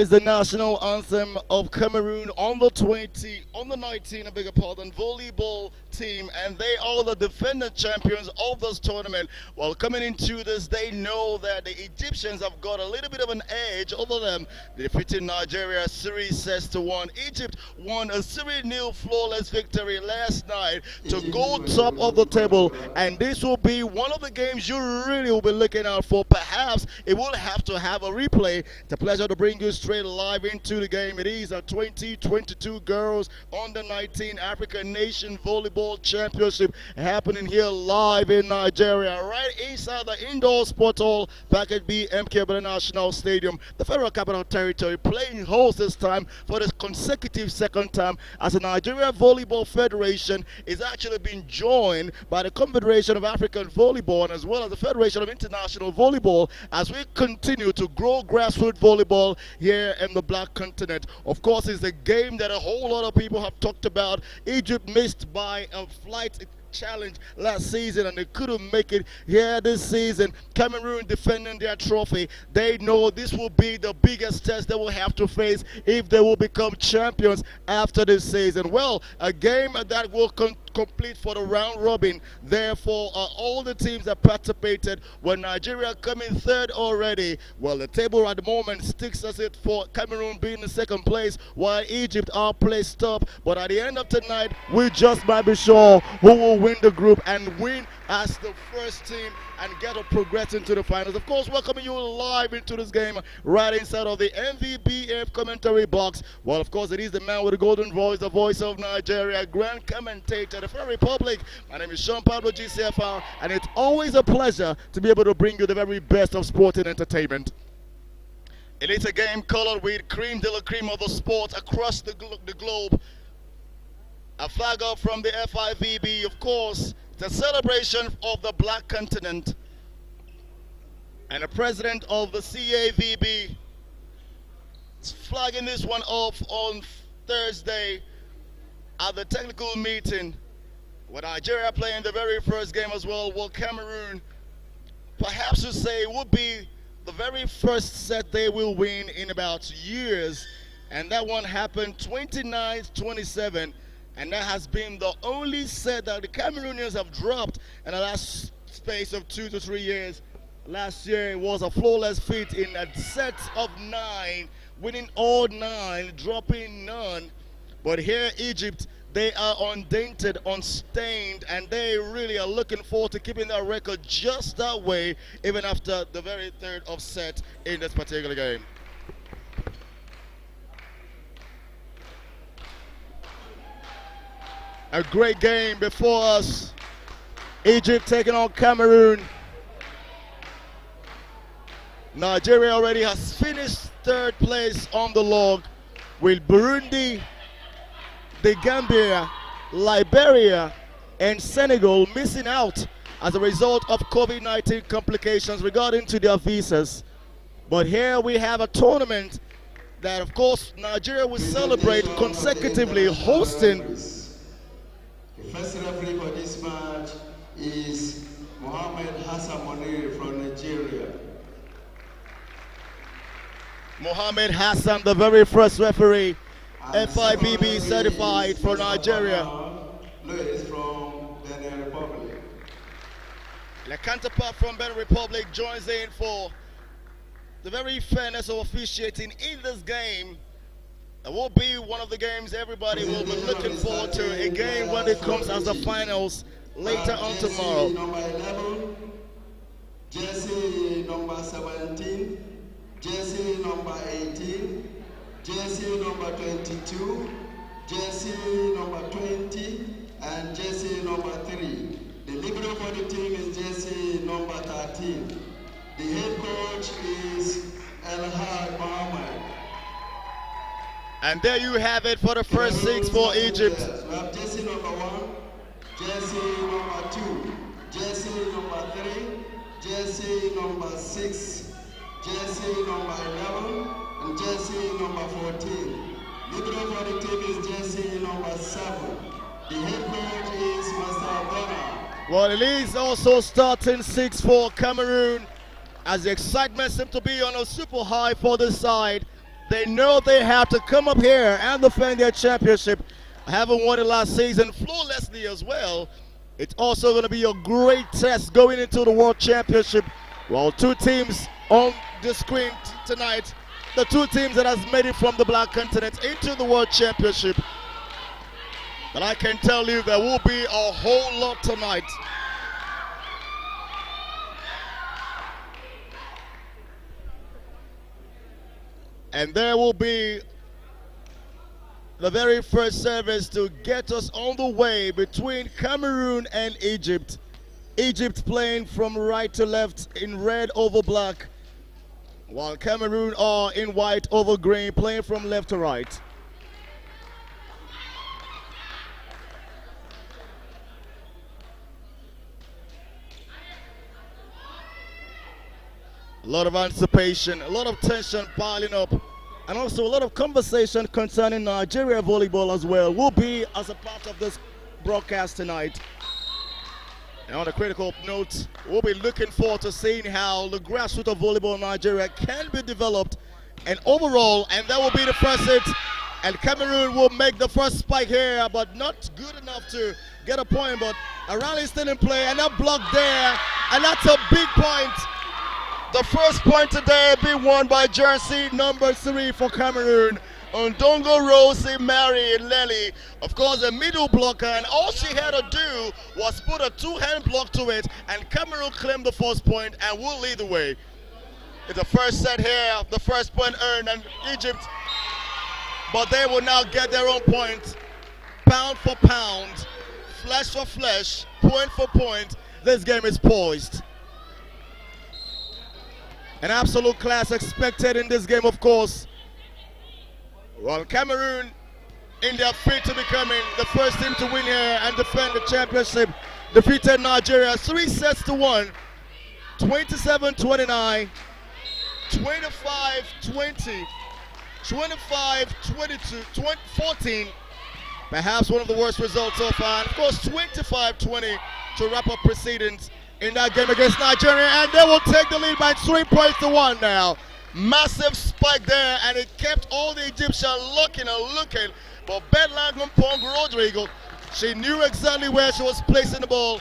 is the national anthem of Cameroon on the 19, I beg your pardon, volleyball team, and they are the defending champions of this tournament. Well, coming into this, they know that the Egyptians have got a little bit of an edge over them, defeating Nigeria 3-1. Egypt won a 3-0 flawless victory last night to go top of the table, and this will be one of the games you really will be looking out for. Perhaps it will have to have a replay. It's a pleasure to bring you straight live into the game. It is a 2022 Girls Under 19 African Nation Volleyball Championship happening here live in Nigeria, right inside the indoor sport hall back at BMK National Stadium, the Federal Capital Territory, playing host this time for the consecutive second time, as the Nigeria Volleyball Federation is actually being joined by the Confederation of African Volleyball, and as well as the Federation of International Volleyball, as we continue to grow grassroots volleyball here in the Black Continent. Of course, it's a game that a whole lot of people have talked about. Egypt missed by a flight challenge last season and they couldn't make it here this season. Cameroon defending their trophy. They know this will be the biggest test they will have to face if they will become champions after this season. Well, a game that will complete for the round robin. Therefore, all the teams that participated, were Nigeria coming third already. Well, the table at the moment sticks as it for Cameroon being in second place, while Egypt are placed top. But at the end of tonight, we just might be sure who will win the group and win as the first team and get to progress into the finals. Of course, welcoming you live into this game right inside of the MVBF commentary box. Well, of course, it is the man with the golden voice, the voice of Nigeria, grand commentator, the Federal Republic. My name is Sean Pablo GCFR, and it's always a pleasure to be able to bring you the very best of sport and entertainment. It is a game colored with cream de la cream of the sport across the globe. A flag up from the FIVB, of course. It's a celebration of the Black Continent. And the president of the CAVB is flagging this one off on Thursday at the technical meeting, with Nigeria playing the very first game as well. Well, Cameroon, perhaps you say, would be the very first set they will win in about years. And that one happened 29-27. And that has been the only set that the Cameroonians have dropped in the last space of 2 to 3 years. Last year it was a flawless feat in a set of 9, winning all 9, dropping none. But here Egypt, they are undaunted, unstained, and they really are looking forward to keeping that record just that way, even after the very third of set in this particular game. A great game before us. Egypt taking on Cameroon. Nigeria already has finished third place on the log, with Burundi, the Gambia, Liberia, and Senegal missing out as a result of COVID-19 complications regarding to their visas. But here we have a tournament that, of course, Nigeria will celebrate consecutively hosting. The first referee for this match is Mohammed Hassan Monir from Nigeria. Mohammed Hassan, the very first referee, FIBB certified for Nigeria. Louis from Benin Republic. The counterpart from Benin Republic joins in for the very fairness of officiating in this game. It will be one of the games everybody will be looking forward to, a game when it comes as the finals later on tomorrow. Number 11, jersey number 17, jersey number 18, jersey number 22, jersey number 20, and jersey number 3. The libero for the team is jersey number 13. The head coach is Elhad Mohammed. And there you have it for the first 6 for Egypt. We have jersey number 1, jersey number 2, jersey number 3, jersey number 6, jersey number 11, and jersey number 14. Libero for the team is jersey number 7. The head coach is Master Bona. Well, it is also starting 6 for Cameroon, as the excitement seems to be on a super high for this side. They know they have to come up here and defend their championship. Having won it last season flawlessly as well, it's also going to be a great test going into the World Championship. Well, two teams on the screen tonight, the two teams that has made it from the Black Continent into the World Championship. But I can tell you there will be a whole lot tonight. And there will be the very first service to get us on the way between Cameroon and Egypt. Egypt playing from right to left in red over black, while Cameroon are in white over green, playing from left to right. A lot of anticipation, a lot of tension piling up, and also a lot of conversation concerning Nigeria volleyball as well will be as a part of this broadcast tonight. And on a critical note, we'll be looking forward to seeing how the grassroots of volleyball in Nigeria can be developed and overall, and that will be the first hit. And Cameroon will make the first spike here, but not good enough to get a point, but a rally still in play, and that block there, and that's a big point. The first point today being won by jersey number 3 for Cameroon, Ndongo Rosie Mary Lely. Of course, a middle blocker, and all she had to do was put a two-hand block to it, and Cameroon claimed the first point and will lead the way. It's the first set here, the first point earned, and Egypt, but they will now get their own point. Pound for pound, flesh for flesh, point for point, this game is poised. An absolute class expected in this game, of course. While Cameroon in their fit to becoming the first team to win here and defend the championship, defeated Nigeria 3-1, 27-29, 25-20, 25-22, 14. Perhaps one of the worst results so far. And of course, 25-20 to wrap up proceedings in that game against Nigeria, and they will take the lead by 3 points to 1 now. Massive spike there, and it kept all the Egyptians looking and looking. But Bedlang Pong Rodrigo, she knew exactly where she was placing the ball.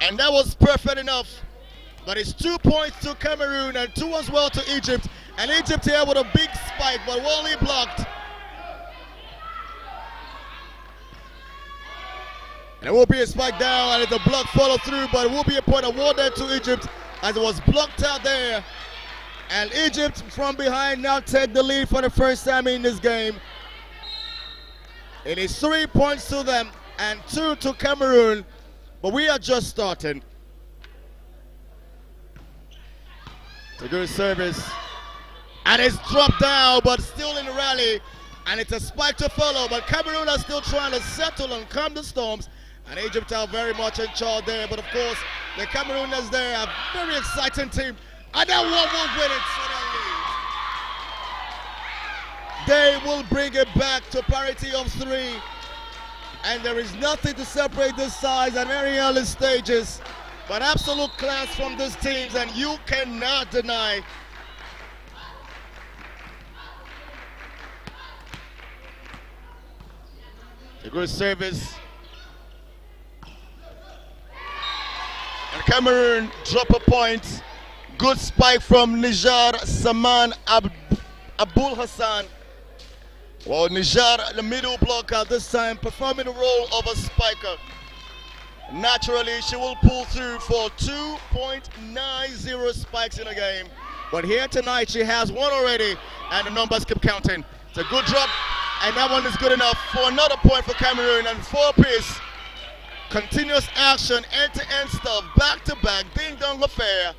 And that was perfect enough. But it's 2 points to Cameroon and 2 as well to Egypt. And Egypt here with a big spike, but only blocked. And it will be a spike down, and it's a block follow through, but it will be a point awarded to Egypt as it was blocked out there. And Egypt from behind now take the lead for the first time in this game. It is 3 points to them and 2 to Cameroon, but we are just starting. It's a good service. And it's dropped down, but still in the rally. And it's a spike to follow, but Cameroon are still trying to settle and calm the storms. And Egypt are very much in charge there, but of course, the Camerooners there are a very exciting team. And that one will win it for the lead. They will bring it back to parity of 3. And there is nothing to separate this sides at very early stages. But absolute class from these teams, and you cannot deny. A good service. And Cameroon drop a point. Good spike from Nijar Saman Abul Hassan. Well, Nijar, the middle blocker this time, performing the role of a spiker. Naturally, she will pull through for 2.90 spikes in a game. But here tonight, she has one already, and the numbers keep counting. It's a good drop, and that one is good enough for another point for Cameroon, and 4-piece. Continuous action, end-to-end stuff, back-to-back, ding-dong affair.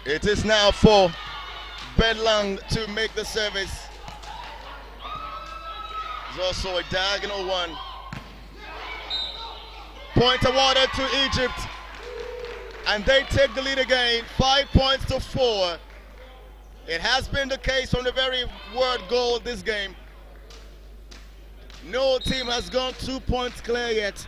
It is now for Bedlang to make the service. There's also a diagonal one. Point awarded to Egypt. And they take the lead again, 5 points to 4. It has been the case from the very word go of this game. No team has gone 2 points clear yet.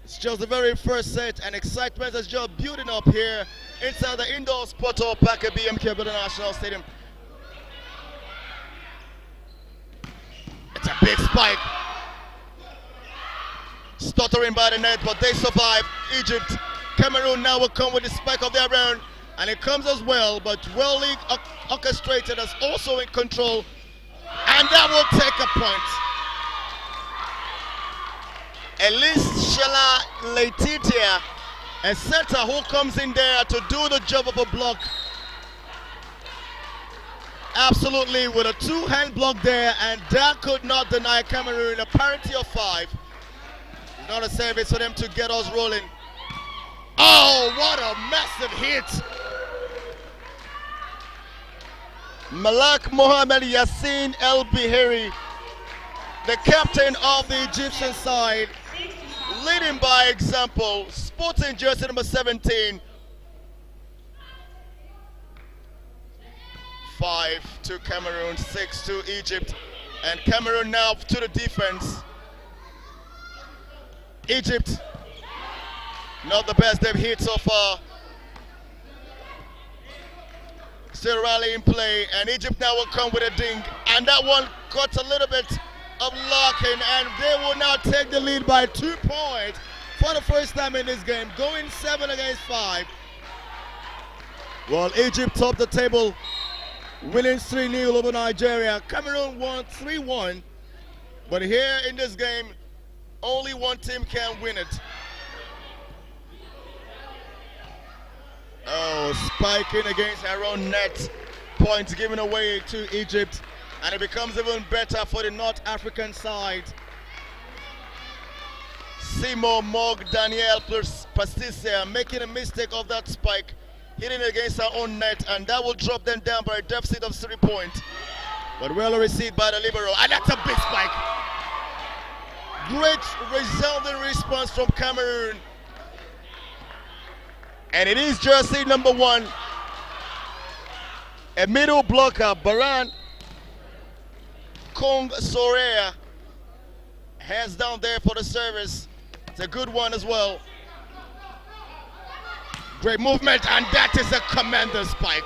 It's just the very first set, and excitement is just building up here inside the indoor sport hall park at BMK National Stadium. It's a big spike. Stuttering by the net, but they survive. Egypt, Cameroon now will come with the spike of their own, and it comes as well, but well orchestrated as also in control, and that will take a point. Elise Shela Leititia, a center who comes in there to do the job of a block. Absolutely, with a two-hand block there, and that could not deny Cameroon a parity of 5. It's not a service for them to get us rolling. Oh, what a massive hit! Malak Mohamed Yassin El Bihiri, the captain of the Egyptian side, leading by example, sporting jersey number 17. 5 to Cameroon, 6 to Egypt, and Cameroon now to the defense. Egypt, not the best they've hit so far. Still rallying play, and Egypt now will come with a ding, and that one got a little bit of locking, and they will now take the lead by 2 points for the first time in this game, going 7 against 5. Well, Egypt topped the table, winning 3-0 over Nigeria. Cameroon won 3-1, but here in this game, only one team can win it. Oh, spiking against our own net. Points given away to Egypt, and it becomes even better for the North African side. Simo Mog Daniel Pasticia making a mistake of that spike, hitting against our own net, and that will drop them down by a deficit of 3 points. But well received by the libero, and that's a big spike. Great resounding response from Cameroon. And it is jersey number 1, a middle blocker, Baran Kong Sorea, hands down there for the service. It's a good one as well. Great movement, and that is a commander spike.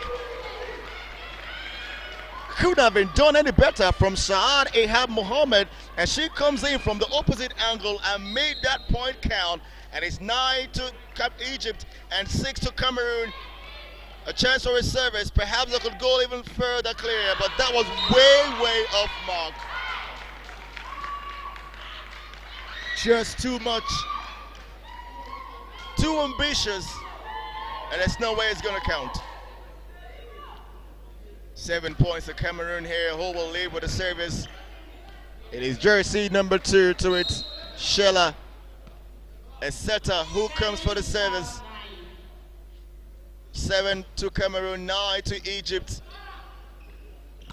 Could have been done any better from Saad Ahab Mohammed, and she comes in from the opposite angle and made that point count. And it's 9 to Egypt and 6 to Cameroon. A chance for a service. Perhaps they could go even further clear, but that was way off mark. Just too much. Too ambitious. And there's no way it's going to count. 7 points to Cameroon here. Who will lead with the service? It is jersey number 2 to it, Shela, a setter who comes for the service. 7 to Cameroon, 9 to Egypt.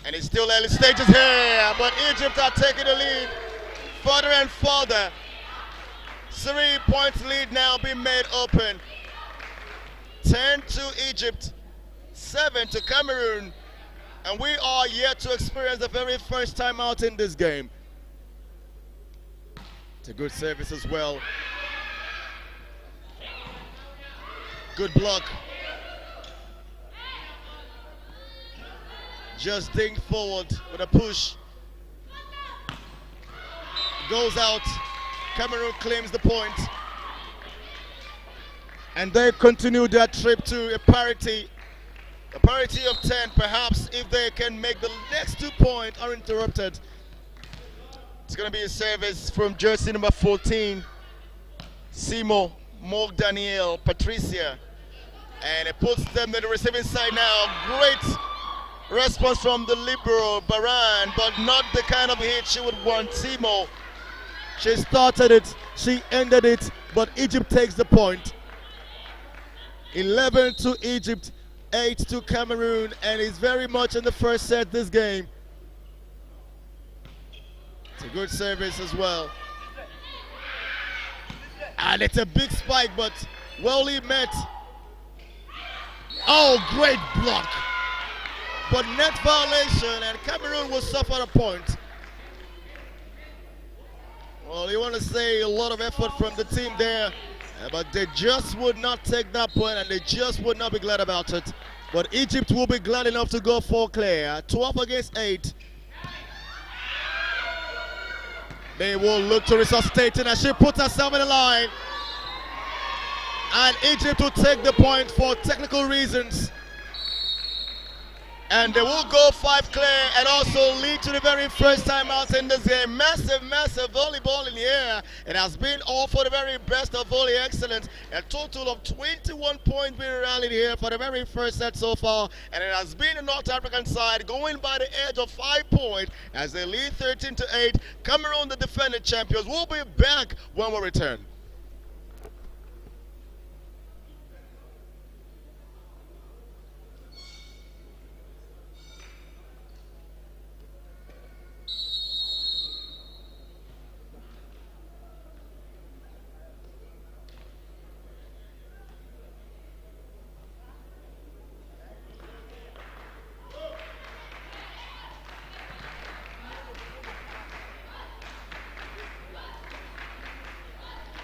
And it's still early stages here, but Egypt are taking the lead further and further. 3 points lead now being made open. 10 to Egypt, 7 to Cameroon. And we are yet to experience the very first time out in this game. It's a good service as well. Good block. Just ding forward with a push. Goes out. Cameroon claims the point. And they continue their trip to a parity. A parity of 10, perhaps, if they can make the next 2 points uninterrupted. It's going to be a service from jersey number 14, Simo Mog Daniel Patricia. And it puts them to the receiving side now. Great response from the libero, Baran, but not the kind of hit she would want. Simo, she started it, she ended it, but Egypt takes the point. 11 to Egypt, 8 to Cameroon, and it's very much in the first set this game. It's a good service as well. And it's a big spike, but well met. Oh, great block. But net violation, and Cameroon will suffer a point. Well, you want to say a lot of effort from the team there, but they just would not take that point and they just would not be glad about it. But Egypt will be glad enough to go for clear. 12 against 8. They will look to resuscitate it as she puts herself in the line. And Egypt will take the point for technical reasons. And they will go 5 clear and also lead to the very first time out in this game. Massive, massive volleyball in the air. It has been all for the very best of volley excellence. A total of 21 points being rallied here for the very first set so far. And it has been the North African side going by the edge of 5 points as they lead 13-8. Cameroon, the defending champions, will be back when we return.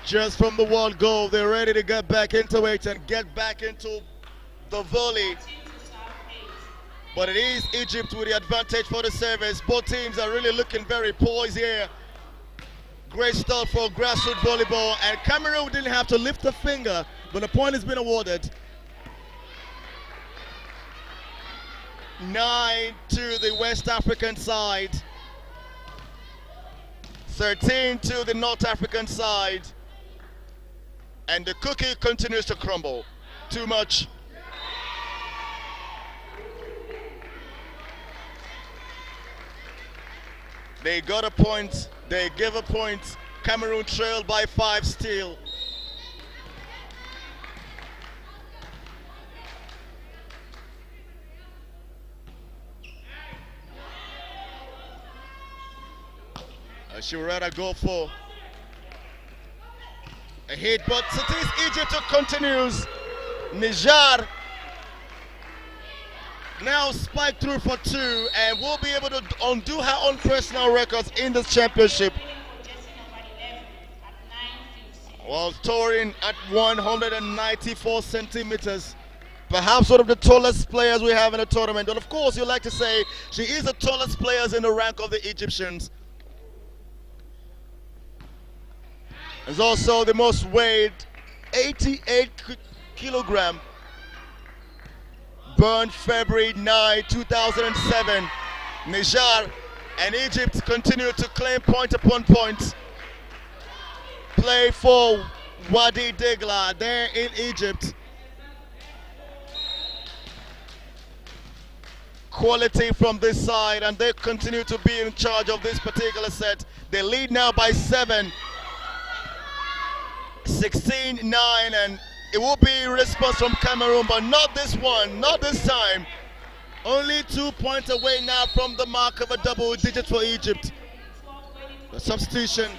Just from the wall goal, they're ready to get back into it and get back into the volley. But it is Egypt with the advantage for the service. Both teams are really looking very poised here. Great start for grassroots volleyball, and Cameroon didn't have to lift a finger, but the point has been awarded. 9 to the West African side. 13 to the North African side. And the cookie continues to crumble. Too much. They got a point. They give a point. Cameroon trailed by 5 still. She would rather go for a hit, but it is Egypt who continues. Nijar now spiked through for 2 and will be able to undo her own personal records in this championship. While touring at 194 centimeters. Perhaps one of the tallest players we have in the tournament. And of course, you like to say she is the tallest player in the rank of the Egyptians. Is also the most weighed, 88 kilogram. Born February 9, 2007. Niger and Egypt continue to claim point upon point. Play for Wadi Degla there in Egypt. Quality from this side, and they continue to be in charge of this particular set. They lead now by 7. 16-9, and it will be response from Cameroon, but not this one, not this time. Only 2 points away now from the mark of a double digit for Egypt. The substitution.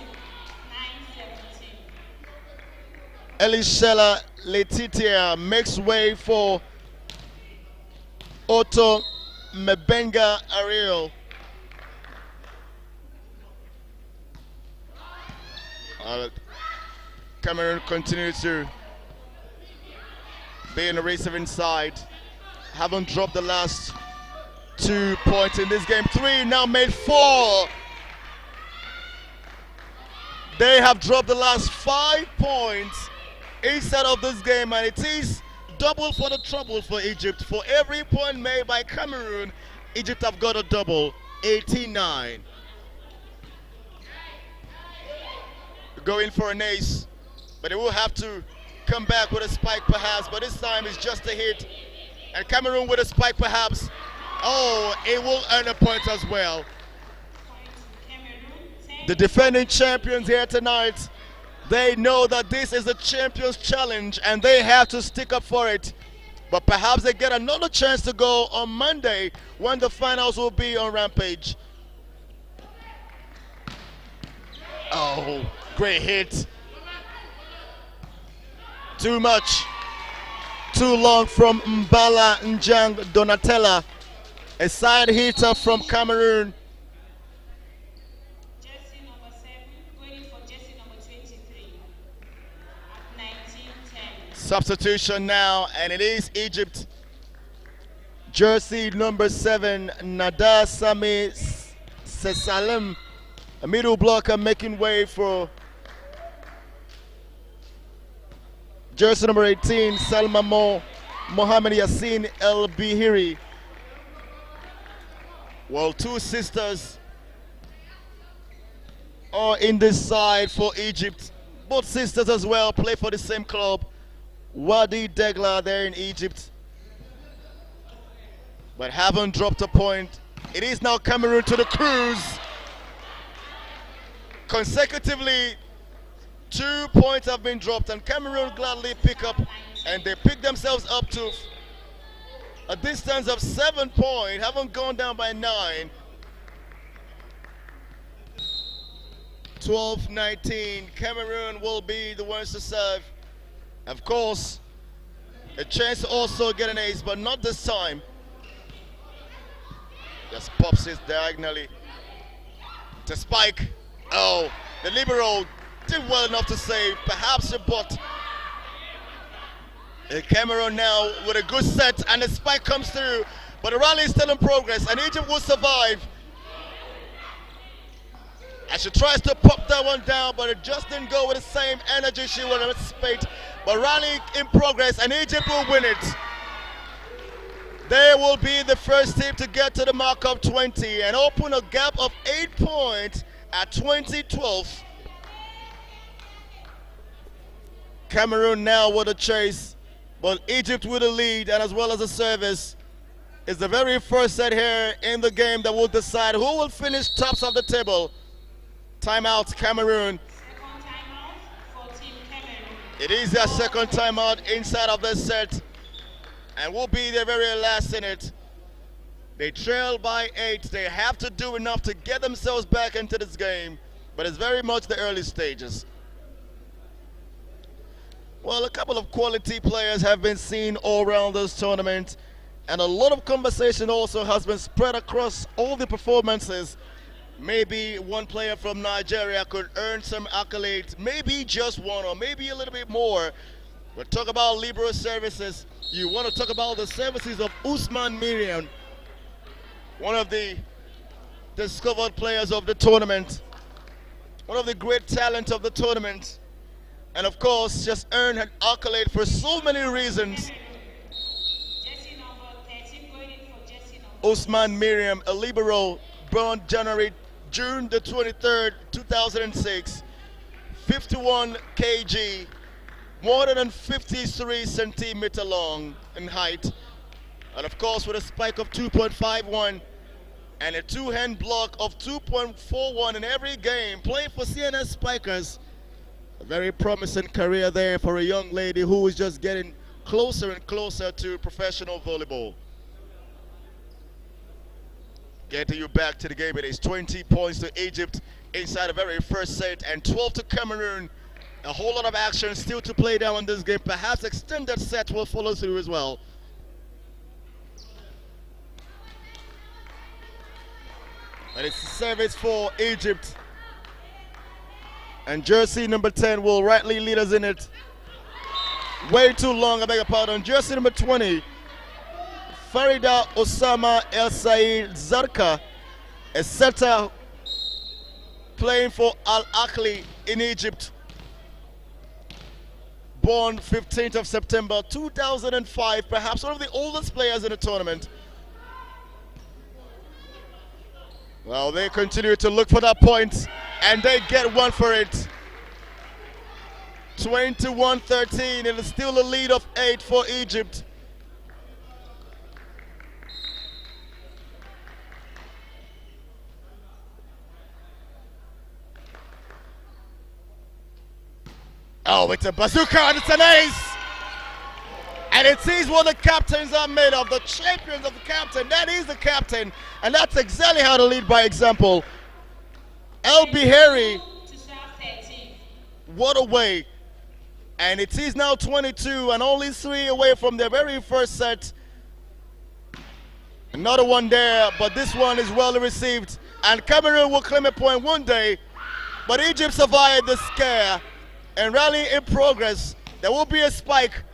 Elishela Letitia makes way for Otto Mebenga Ariel. Cameroon continues to be in the race of inside. Haven't dropped the last 2 points in this game. 3 now made 4. They have dropped the last 5 points inside of this game, and it is double for the trouble for Egypt. For every point made by Cameroon, Egypt have got a double. 18-9. Going for an ace. But they will have to come back with a spike perhaps, but this time it's just a hit. And Cameroon with a spike perhaps. Oh, it will earn a point as well. The defending champions here tonight, they know that this is the Champions Challenge and they have to stick up for it. But perhaps they get another chance to go on Monday when the finals will be on Rampage. Oh, great hit. Too much. Too long from Mbala Njang Donatella. A side hitter from Cameroon. Substitution now, and it is Egypt. Jersey number 7, Nada Sami Sesalem, a middle blocker, making way for jersey number 18, Salma Mohamed Yassin El Bihiri. Well, two sisters are in this side for Egypt. Both sisters as well play for the same club, Wadi Degla, there in Egypt, but haven't dropped a point. It is now Cameroon to the cruise. Consecutively, 2 points have been dropped, and Cameroon gladly pick up, and they pick themselves up to a distance of 7 points, haven't gone down by 9. 12-19, Cameroon will be the ones to serve. Of course, a chance to also get an ace, but not this time. Just pops it diagonally to Spike. Oh, the libero did well enough to save, perhaps a but. Cameroon now with a good set, and the spike comes through, but the rally is still in progress, and Egypt will survive. And she tries to pop that one down, but it just didn't go with the same energy she would anticipate. But rally in progress, and Egypt will win it. They will be the first team to get to the mark of 20 and open a gap of 8 points at 20-12. Cameroon now with a chase, but Egypt with a lead, and as well as a service. It's the very first set here in the game that will decide who will finish tops of the table. Timeout, Cameroon. Second timeout for Team Cameroon. It is their second timeout inside of this set, and will be their very last in it. They trail by 8. They have to do enough to get themselves back into this game, but it's very much the early stages. Well, a couple of quality players have been seen all around this tournament, and a lot of conversation also has been spread across all the performances. Maybe one player from Nigeria could earn some accolades, maybe just one or maybe a little bit more. We'll talk about libero services. You want to talk about the services of Usman Miriam, one of the discovered players of the tournament, one of the great talents of the tournament, and of course just earned an accolade for so many reasons. Jersey number 13 going in for jersey number. Usman Miriam, a libero, born June the 23rd, 2006, 51 kg, 153 centimeter long in height, and of course with a spike of 2.51 and a two-hand block of 2.41 in every game, playing for CNS Spikers. A very promising career there for a young lady who is just getting closer and closer to professional volleyball. Getting you back to the game, it is 20 points to Egypt inside the very first set and 12 to Cameroon. A whole lot of action still to play down in this game. Perhaps extended set will follow through as well. And it's a service for Egypt. And jersey number 10 will rightly lead us in it. Way too long, I beg your pardon. Jersey number 20. Farida Osama El Said Zarka, a setter playing for Al Ahly in Egypt. Born 15th of September 2005, perhaps one of the oldest players in the tournament. Well, they continue to look for that point, and they get one for it. 21-13, it is still a lead of 8 for Egypt. Oh, it's a bazooka and it's an ace! And it is what the captains are made of, the champions of the captain. That is the captain, and that's exactly how to lead by example. El Bihari, what a way. And it is now 22 and only 3 away from their very first set. Another one there, but this one is well received. And Cameroon will claim a point one day, but Egypt survived the scare. And rally in progress. There will be a spike,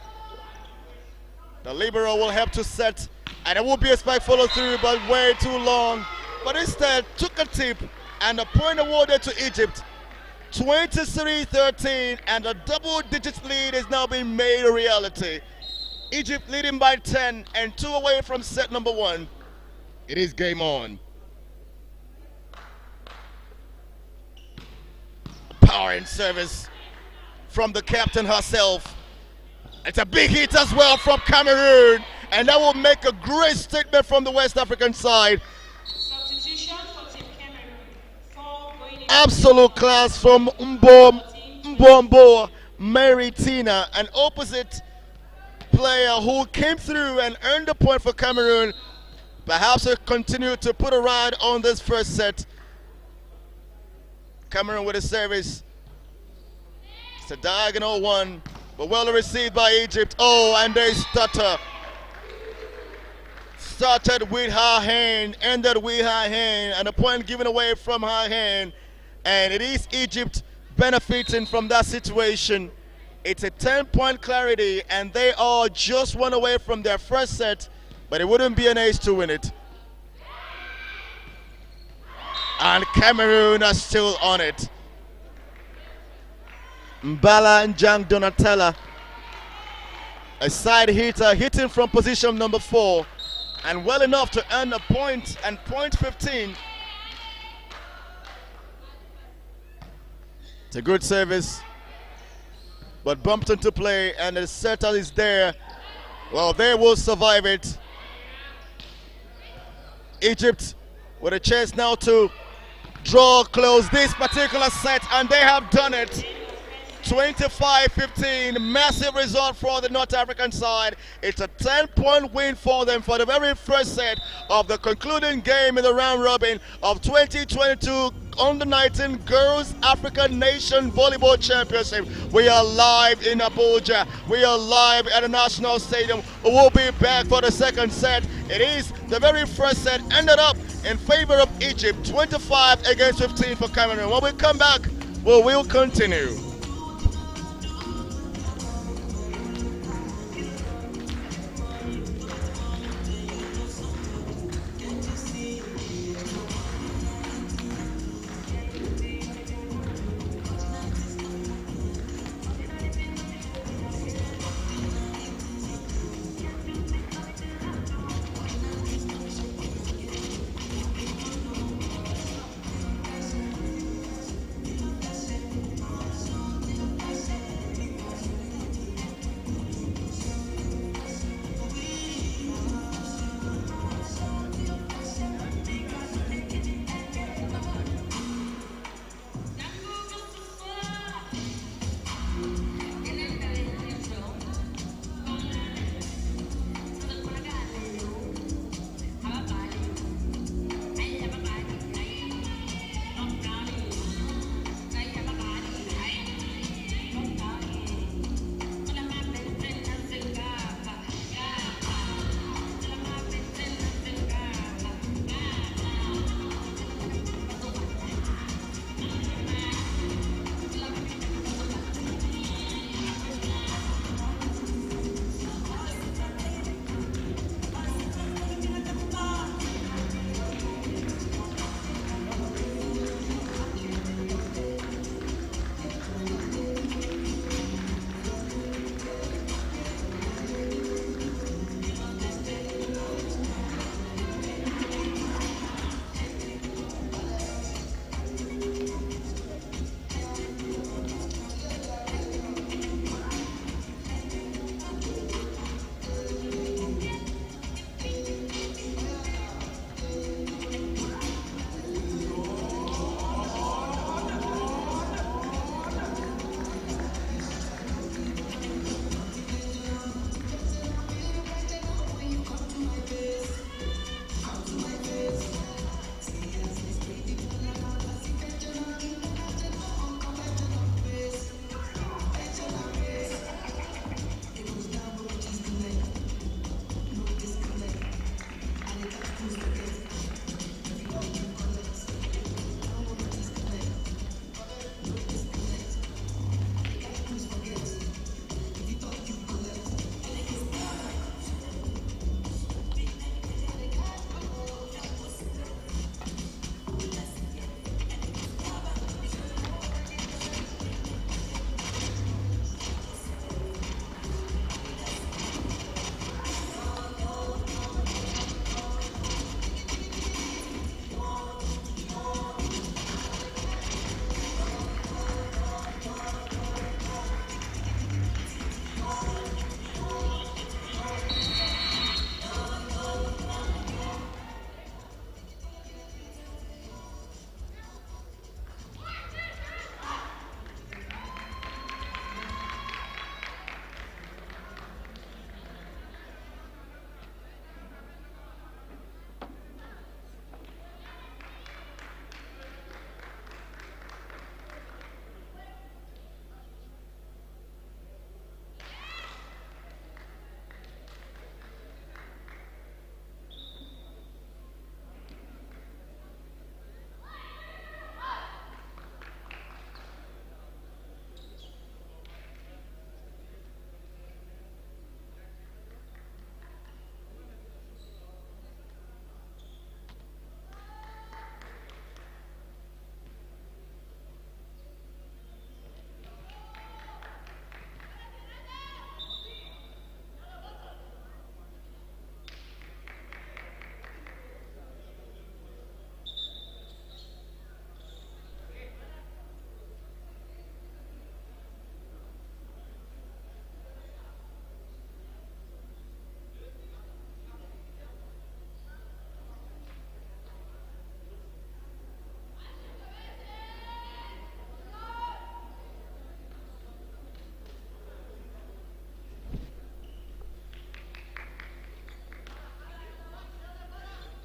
The libero will help to set, and it would be a spike follow through, but way too long. But instead, took a tip, and a point awarded to Egypt. 23-13, and a double-digit lead is now being made a reality. Egypt leading by 10 and 2 away from set number 1. It is game on. Power in service from the captain herself. It's a big hit as well from Cameroon, and that will make a great statement from the West African side. Substitution for Team Cameroon. 4 going in. Absolute class from Mbombo Maritina, an opposite player who came through and earned the point for Cameroon. Perhaps will continue to put a ride on this first set. Cameroon with a service. It's a diagonal one, but well received by Egypt. Oh, and they stutter. Started with her hand, ended with her hand, and a point given away from her hand. And it is Egypt benefiting from that situation. It's a 10-point clarity, and they are just one away from their first set, but it wouldn't be an ace to win it. And Cameroon are still on it. Mbala and Jang Donatella, a side hitter hitting from position number 4, and well enough to earn a point and point 15. It's a good service, but bumped into play, and the setter is there. Well, they will survive it. Egypt with a chance now to draw close this particular set, and they have done it. 25-15, massive result for the North African side. It's a 10-point win for them for the very first set of the concluding game in the round robin of 2022 Under-19 Girls African Nation Volleyball Championship. We are live in Abuja. We are live at the National Stadium. We'll be back for the second set. It is the very first set ended up in favor of Egypt, 25-15 for Cameroon. When we come back, we will continue.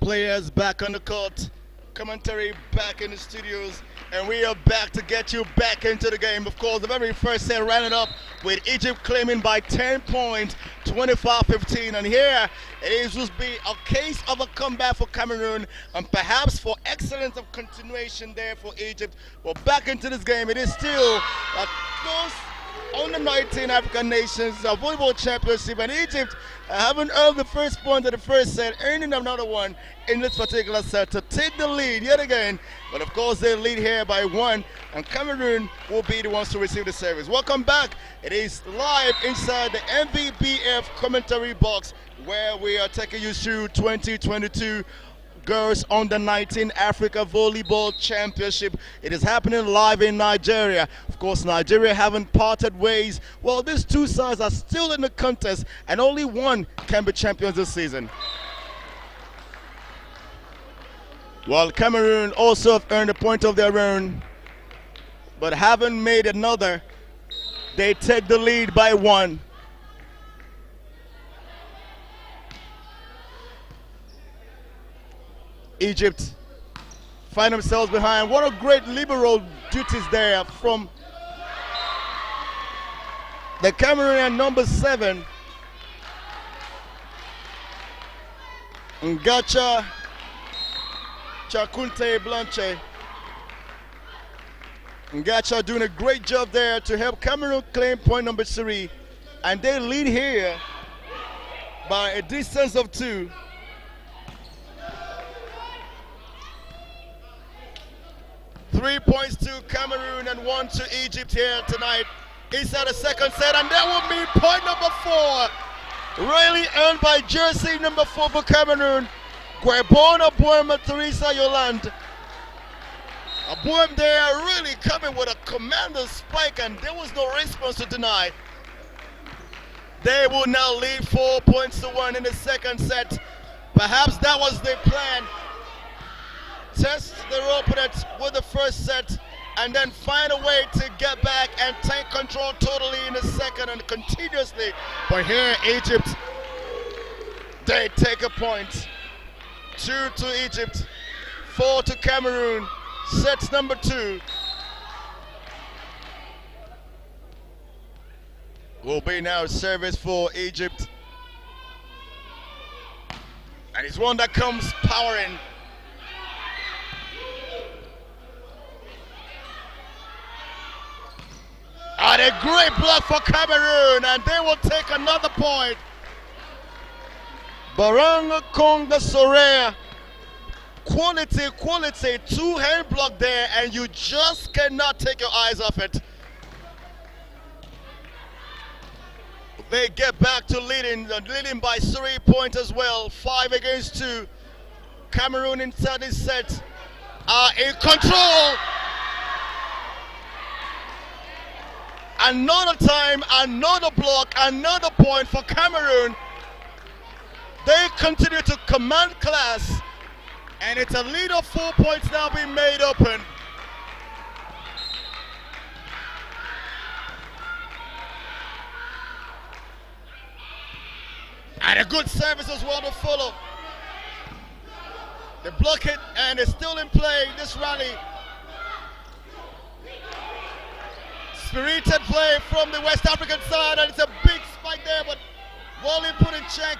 Players back on the court, commentary back in the studios, and we are back to get you back into the game. Of course, the very first set ran it up with Egypt claiming by 10 points, 25-15, and here it is just be a case of a comeback for Cameroon and perhaps for excellence of continuation there for Egypt. Well, back into this game, it is still a close on the 19 African Nations Volleyball Championship, and Egypt haven't earned the first point of the first set, earning another one in this particular set to take the lead yet again. But of course, they lead here by 1, and Cameroon will be the ones to receive the service. Welcome back. It is live inside the MVBF commentary box where we are taking you through 2022 Girls Under 19 Africa Volleyball Championship. It is happening live in Nigeria. Of course, Nigeria haven't parted ways. Well, these two sides are still in the contest, and only one can be champions this season. While Cameroon also have earned a point of their own, but haven't made another, they take the lead by 1. Egypt find themselves behind. What a great liberal duties there from the Cameroonian number 7, Ngacha Chakunte Blanche. Ngacha doing a great job there to help Cameroon claim point number 3, and they lead here by a distance of 2. Three points to Cameroon and 1 to Egypt here tonight. Inside the second set, and that will be point number 4. Really earned by jersey number 4 for Cameroon. Gwebona Boema Teresa Yolande. A Boem there really coming with a commander spike, and there was no response to deny. They will now lead 4 points to 1 in the second set. Perhaps that was their plan. Test their opponents with the first set and then find a way to get back and take control totally in the second and continuously. But here, Egypt, they take a point. 2 to Egypt, 4 to Cameroon. Set number 2 will be now service for Egypt. And it's one that comes powering. And a great block for Cameroon, and they will take another point. Baranga Konga Sorea. Quality, 2-hand block there, and you just cannot take your eyes off it. They get back to leading by 3 points as well. 5 against 2. Cameroon inside this set are in control. Another time, another block, another point for Cameroon. They continue to command class, and it's a lead of 4 points now being made open. And a good service as well to follow. They block it, and it's still in play, this rally. Spirited play from the West African side, and it's a big spike there, but Wally put in check.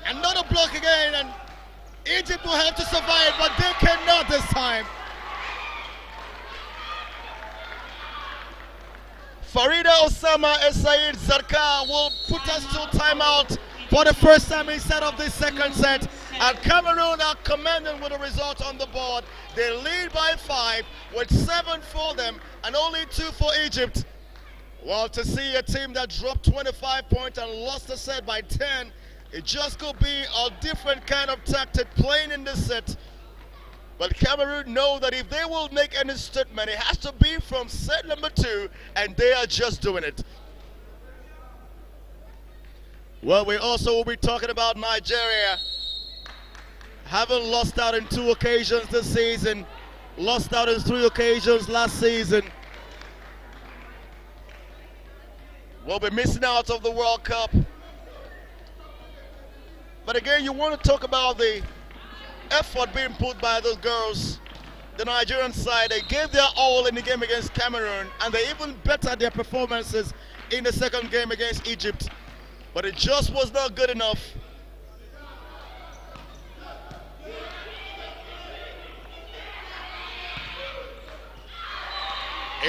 Another block again, and Egypt will have to survive, but they cannot this time. Farida Osama Esaid Zarka will put us to timeout for the first time inside of this second set. And Cameroon are commanding with a result on the board. They lead by 5 with 7 for them and only 2 for Egypt. Well, to see a team that dropped 25 points and lost the set by 10, it just could be a different kind of tactic playing in this set. But Cameroon know that if they will make any statement, it has to be from set number 2, and they are just doing it. Well, we also will be talking about Nigeria. Haven't lost out in 2 occasions this season. Lost out in 3 occasions last season. We'll be missing out of the World Cup. But again, you want to talk about the effort being put by those girls. The Nigerian side, they gave their all in the game against Cameroon, and they even bettered their performances in the second game against Egypt. But it just was not good enough.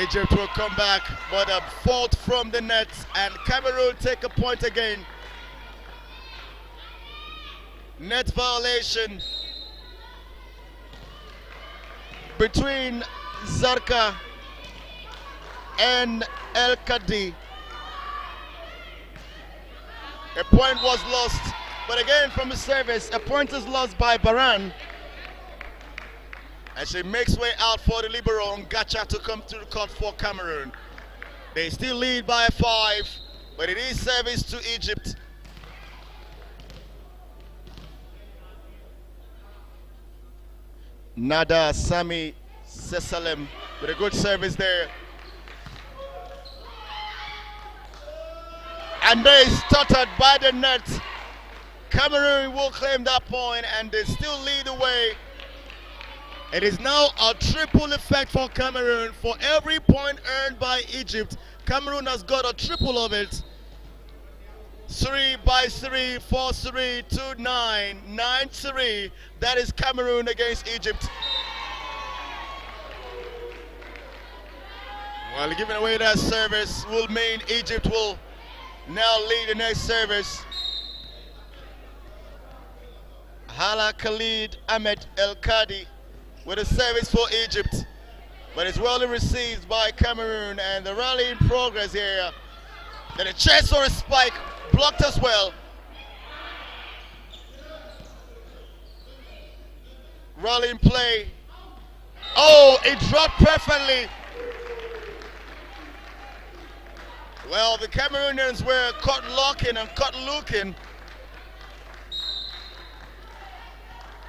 Egypt will come back, but a fault from the net, and Cameroon take a point again. Net violation between Zarka and El Kadi. A point was lost, but again from the service, a point is lost by Baran. And she makes way out for the libero on Gacha to come to the court for Cameroon. They still lead by 5, but it is service to Egypt. Nada Sami Sesalem with a good service there. And they stuttered by the net. Cameroon will claim that point and they still lead the way. It is now a triple effect for Cameroon. For every point earned by Egypt, Cameroon has got a triple of it. 3 by 3, 4 3, 2 9, 9 3. That is Cameroon against Egypt. Well, giving away that service will mean Egypt will now lead the next service. Hala Khalid Ahmed El Kadi with a service for Egypt, but it's well received by Cameroon, and the rally in progress here. Then a chase or a spike blocked as well. Rally in play. Oh, it dropped perfectly. Well, the Cameroonians were caught locking and caught looking.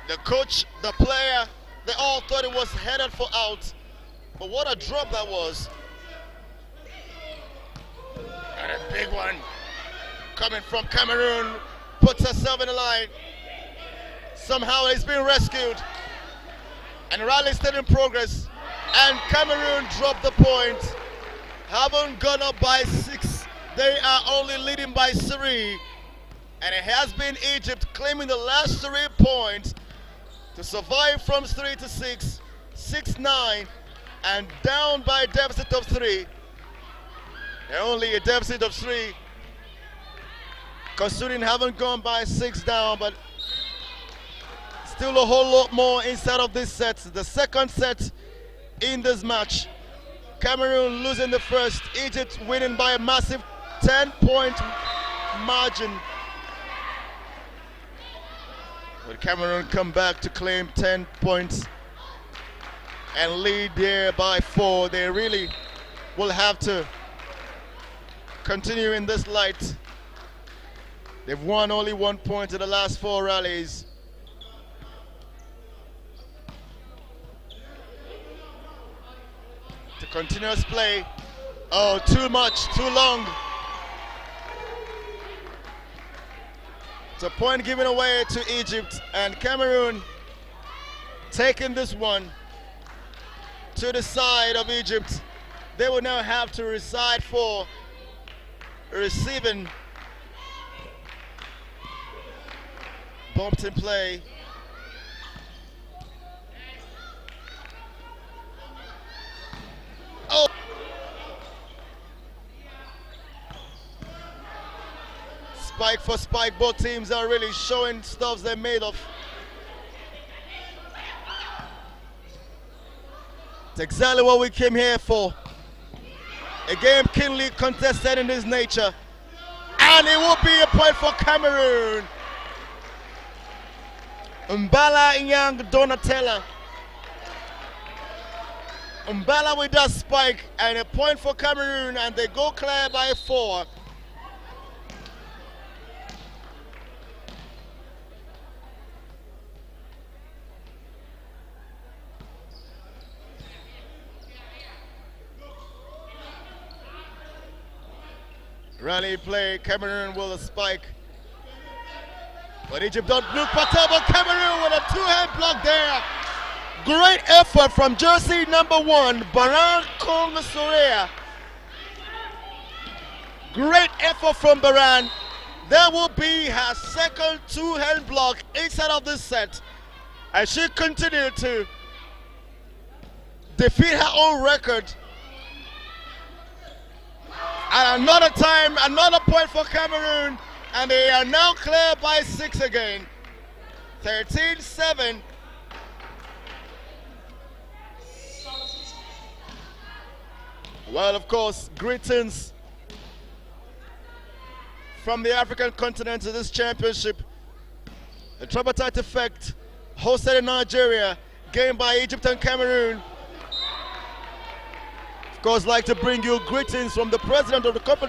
The coach, the player, they all thought it was headed for out. But what a drop that was. And a big one coming from Cameroon, puts herself in the line. Somehow it's been rescued. And the rally is still in progress. And Cameroon dropped the point. Haven't gone up by 6. They are only leading by 3. And it has been Egypt claiming the last 3 points to survive from 3 to 6, 6-9, and down by a deficit of 3. They're only a deficit of 3. Considering haven't gone by 6 down, but still a whole lot more inside of this set. The second set in this match. Cameroon losing the first, Egypt winning by a massive 10-point margin. Will Cameroon come back to claim 10 points and lead there by 4? They really will have to continue in this light. They've won only 1 point in the last 4 rallies. To continuous play. Oh, too much, too long. It's a point given away to Egypt, and Cameroon taking this one to the side of Egypt. They will now have to reside for receiving. Bumped in play. Oh! Spike for spike. Both teams are really showing stuff they're made of. It's exactly what we came here for. A game keenly contested in this nature. And it will be a point for Cameroon. Mbala Inyang Donatella. Mbala with that spike, and a point for Cameroon, and they go clear by 4. Rally play, Cameroon will a spike. But Egypt don't look for trouble. Cameroon with a two-hand block there. Great effort from jersey number 1, Baran Kong Sorea. Great effort from Baran. That will be her second two-hand block inside of this set. And she continued to defeat her own record. And another time, another point for Cameroon. And they are now clear by 6 again. 13-7. Well, of course, greetings from the African continent to this championship. The tripartite effect hosted in Nigeria, game by Egypt and Cameroon. Of course, like to bring you greetings from the president of the company.